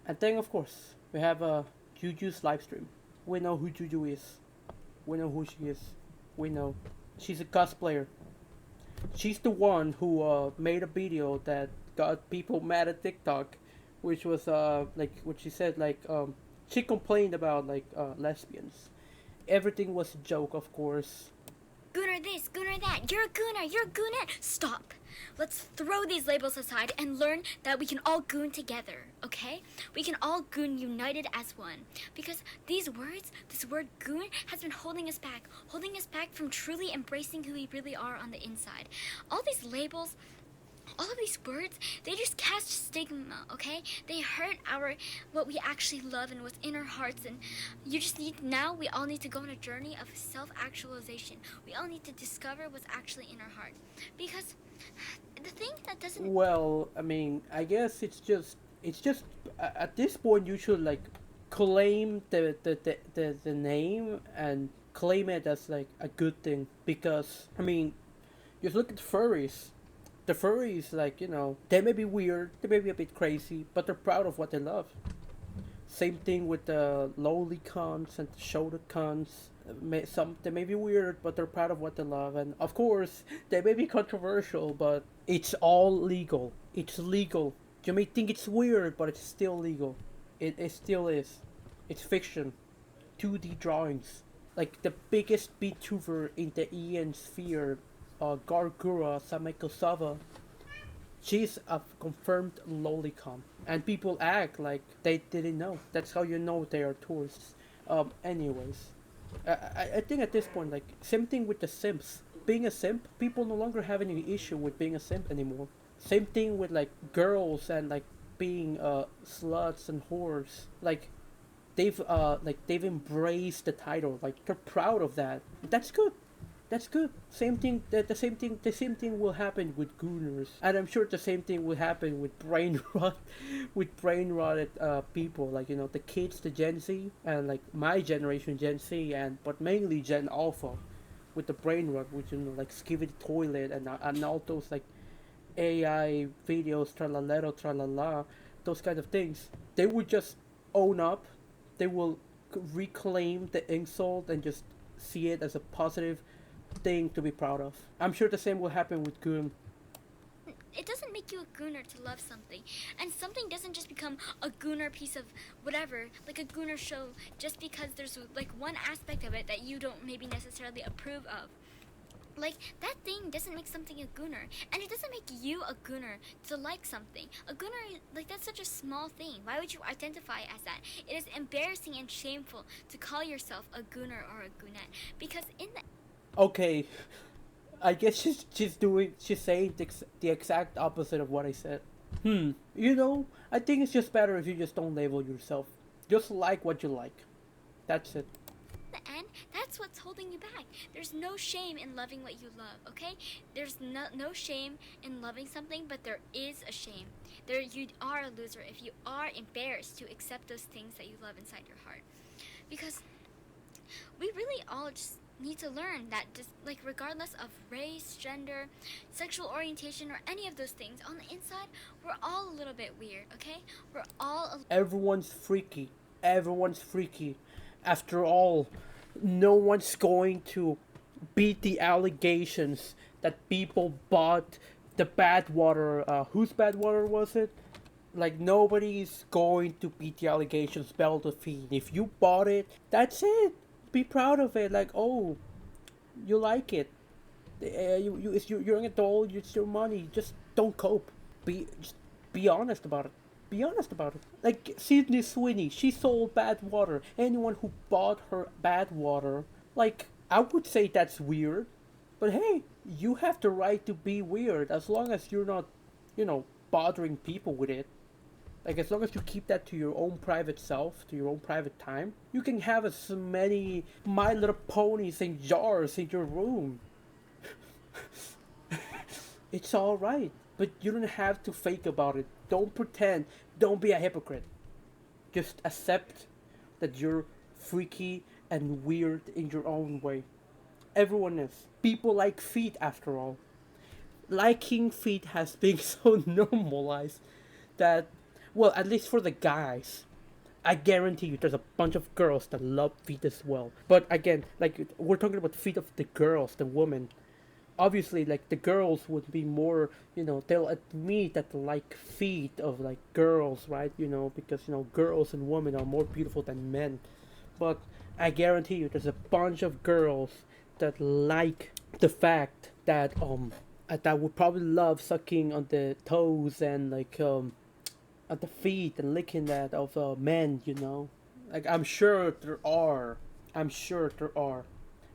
And then, of course, we have Juju's live stream. We know who Juju is. We know who she is. We know. She's a cosplayer. She's the one who made a video that got people mad at TikTok, which was like what she said, like she complained about like lesbians. Everything was a joke, of course. Gooner this, Gooner that, you're a Gooner, you're a Gooner. Stop. Let's throw these labels aside and learn that we can all goon together, okay? We can all goon united as one. Because these words, this word goon, has been holding us back from truly embracing who we really are on the inside. All these labels, all of these words, they just cast stigma, okay? They hurt what we actually love and what's in our hearts. And we all need to go on a journey of self-actualization. We all need to discover what's actually in our heart. Because the thing that doesn't... Well, I mean, I guess it's just at this point you should like claim the name and claim it as like a good thing, because I mean, just look at furries. The furries, like, they may be weird, they may be a bit crazy, but they're proud of what they love. Same thing with the lowly cons and the shoulder cons. They may be weird, but they're proud of what they love, and of course they may be controversial, but it's all legal. It's legal. You may think it's weird, but it's still legal. It still is. It's fiction. 2D drawings. Like the biggest VTuber in the EN sphere, Gargura Samekosava, she's a confirmed lolicon, and people act like they didn't know. That's how you know they are tourists. Anyways, I think at this point, like, same thing with the simps. Being a simp, people no longer have any issue with being a simp anymore. Same thing with like girls and like being sluts and whores. They've embraced the title. Like they're proud of that. That's good. That's good. Same thing. The same thing will happen with gooners, and I'm sure the same thing will happen with brain rot, with brain rotted people. Like, the kids, the Gen Z, and like my generation, Gen Z, and but mainly Gen Alpha, with the brain rot, which, like skivvy toilet and all those like AI videos, tralalero, tralala, those kind of things. They would just own up. They will reclaim the insult and just see it as a positive thing to be proud of. I'm sure the same will happen with Goon. It doesn't make you a gooner to love something. And something doesn't just become a gooner piece of whatever, like a gooner show, just because there's like one aspect of it that you don't maybe necessarily approve of. Like, that thing doesn't make something a gooner. And it doesn't make you a gooner to like something. A gooner, like, that's such a small thing. Why would you identify as that? It is embarrassing and shameful to call yourself a gooner or a goonette. Because in the... Okay, I guess she's saying the exact opposite of what I said. I think it's just better if you just don't label yourself. Just like what you like. That's it. end, that's what's holding you back. There's no shame in loving what you love, okay? There's no shame in loving something, but there is a shame. You are a loser if you are embarrassed to accept those things that you love inside your heart. Because we really all just need to learn that, just like, regardless of race, gender, sexual orientation, or any of those things, on the inside we're all a little bit weird, okay? We're all Everyone's freaky. Everyone's freaky. After all, no one's going to beat the allegations that people bought the bad water. Whose bad water was it? Like, nobody's going to beat the allegations bell to feed. If you bought it, that's it. Be proud of it. Like, oh, you like it. You're an adult. It's your money. Just don't cope. Just be honest about it. Be honest about it. Like Sydney Sweeney, she sold bad water. Anyone who bought her bad water, like, I would say that's weird. But hey, you have the right to be weird as long as you're not, bothering people with it. Like, as long as you keep that to your own private self, to your own private time, you can have as many My Little Ponies in jars in your room. It's alright. But you don't have to fake about it. Don't pretend. Don't be a hypocrite. Just accept that you're freaky and weird in your own way. Everyone is. People like feet, after all. Liking feet has been so normalized that Well, at least for the guys. I guarantee you there's a bunch of girls that love feet as well. But again, like we're talking about feet of the girls, the women. Obviously, like the girls would be more, they'll admit that they like feet of like girls, right? Because girls and women are more beautiful than men. But I guarantee you there's a bunch of girls that like the fact that would probably love sucking on the toes and like at the feet and licking that of men, Like I'm sure there are. I'm sure there are.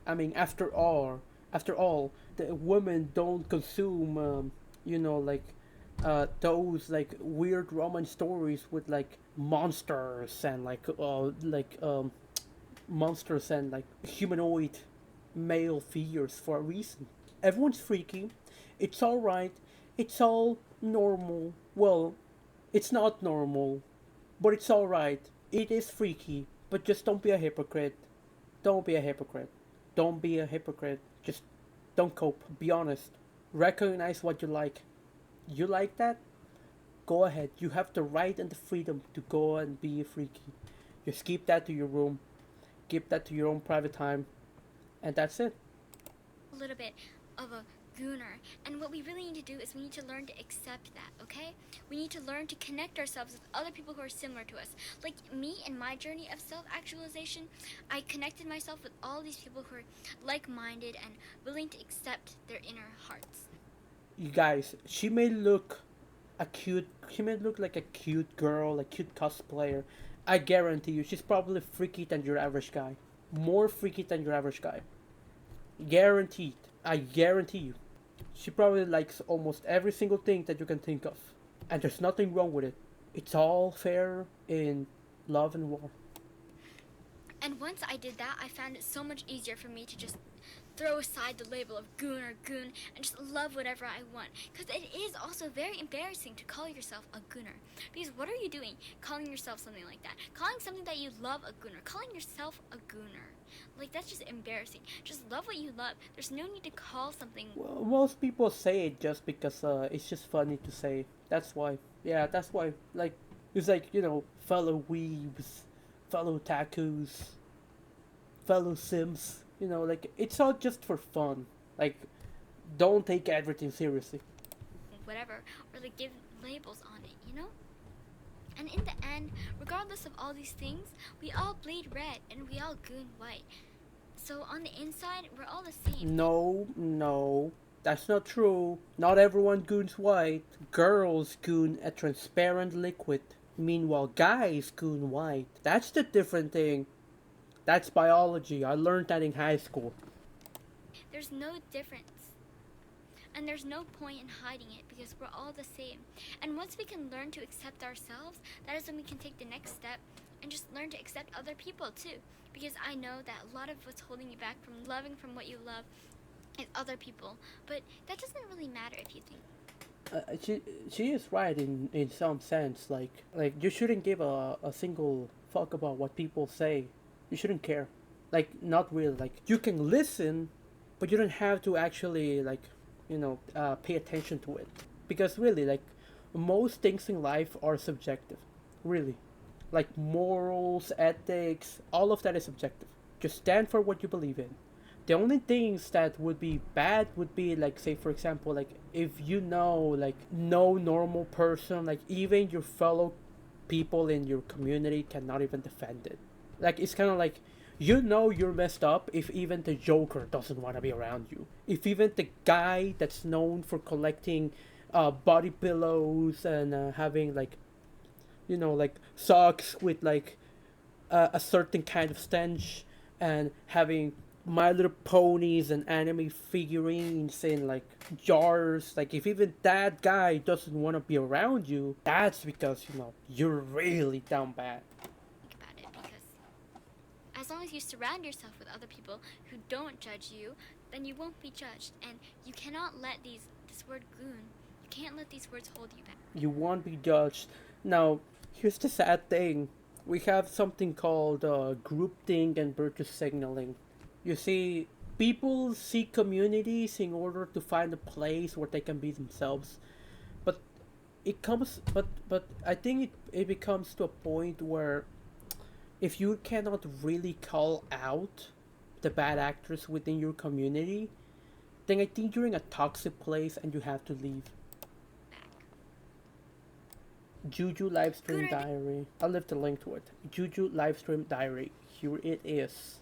I mean, after all, the women don't consume, like those like weird romance stories with like monsters and monsters and like humanoid male figures for a reason. Everyone's freaky. It's all right. It's all normal. Well, it's not normal, but it's alright. It is freaky, but just don't be a hypocrite. Don't be a hypocrite. Don't be a hypocrite. Just don't cope. Be honest. Recognize what you like. You like that? Go ahead. You have the right and the freedom to go and be freaky. Just keep that to your room. Keep that to your own private time. And that's it. A little bit of a gooner. And what we really need to do is we need to learn to accept that, okay? We need to learn to connect ourselves with other people who are similar to us. Like me in my journey of self-actualization, I connected myself with all these people who are like-minded and willing to accept their inner hearts. You guys, she may look like a cute girl, a cute cosplayer. I guarantee you, she's probably freaky than your average guy. More freaky than your average guy. Guaranteed. I guarantee you. She probably likes almost every single thing that you can think of. And there's nothing wrong with it. It's all fair in love and war. And once I did that, I found it so much easier for me to just throw aside the label of goon or goon and just love whatever I want. Because it is also very embarrassing to call yourself a gooner. Because what are you doing calling yourself something like that? Calling something that you love a gooner. Calling yourself a gooner. Like, that's just embarrassing. Just love what you love. There's no need to call something. Well, most people say it just because it's just funny to say. That's why. Yeah, that's why. Like, it's like, fellow weebs, fellow tacos, fellow sims. Like, it's all just for fun. Like, don't take everything seriously. Whatever. Or, like, give labels on it. And in the end, regardless of all these things, we all bleed red and we all goon white. So on the inside, we're all the same. No, that's not true. Not everyone goons white. Girls goon a transparent liquid. Meanwhile, guys goon white. That's the different thing. That's biology. I learned that in high school. There's no difference. And there's no point in hiding it because we're all the same. And once we can learn to accept ourselves, that is when we can take the next step and just learn to accept other people too. Because I know that a lot of what's holding you back from loving from what you love is other people. But that doesn't really matter if you think. She is right in some sense. Like you shouldn't give a single fuck about what people say. You shouldn't care. Like, not really. Like, you can listen, but you don't have to actually like pay attention to it, because really, like, most things in life are subjective, really. Like morals, ethics, all of that is subjective. Just stand for what you believe in. The only things that would be bad would be, like, say for example, like, if like no normal person, like even your fellow people in your community cannot even defend it. Like, it's kind of like, you're messed up if even the Joker doesn't want to be around you. If even the guy that's known for collecting body pillows and having like, like socks with like a certain kind of stench, and having My Little Ponies and anime figurines in like jars, like if even that guy doesn't want to be around you, that's because you're really down bad. As long as you surround yourself with other people who don't judge you, then you won't be judged. And you cannot let this word goon, you can't let these words hold you back. You won't be judged. Now, here's the sad thing. We have something called groupthink and virtue signaling. You see, people seek communities in order to find a place where they can be themselves. But it comes, but I think it becomes to a point where if you cannot really call out the bad actors within your community, then I think you're in a toxic place and you have to leave. Juju livestream Gooner, diary. I'll leave the link to it. Juju livestream diary. Here it is.